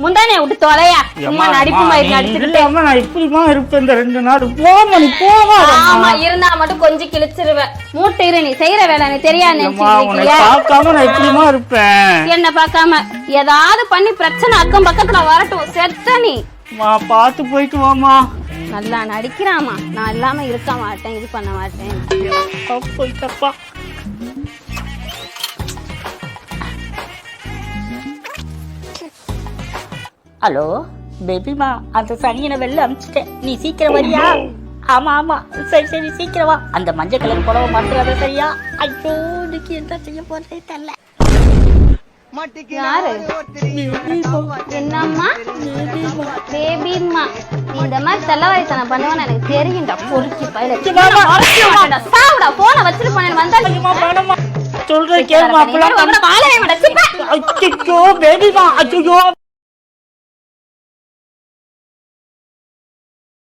முந்தானே விட்டு தொலையா சும்மா நடிப்பு மாதிரி நடிச்சுட்டு நான் இப்படிமா இருப்பேன் இந்த 2 நாள் போமா நீ போமா ஆமா இருந்தா மட்டும் கொஞ்சம் கிழிச்சிருவேன் மூட்டை இரு நீ செய்யற வேலை நீ தெரியாது பார்க்காம நான் இப்படிமா இருப்பேன் என்ன பார்க்காம ஏதாவது பண்ணி பிரச்சனை அக்கம் பக்கத்துல வரட்டும் செத்த நீ பார்த்து போயிட்டு வாமா நல்லா நடிக்கிறாமா நான் இல்லாம இருக்க மாட்டேன் இது பண்ண மாட்டேன் போயிட்டப்பா ஹலோ பேபிமா அந்த சனியனை வெளில அனுப்பிச்சிட்டேன் நீ சீக்கிரம் வரியா ஆமா ஆமா சரி சரி சீக்கிரம் வா அந்த மஞ்சள் கலர் புடவை மாத்துறாத சரியா ஐயோ இன்னைக்கு என்ன செய்ய போறதே தெரியல யாரு என்னம்மா பேபிம்மா நீ இந்த மாதிரி செல்லவயசனை பண்ணுவேன்னு எனக்கு தெரியும்டா பொறுக்கி பயில சாவுடா போன வச்சுட்டு போனேன் வந்தா சொல்றேன் கேளுமா வாழவே மாட்டேன் பேபிமா ஐயோ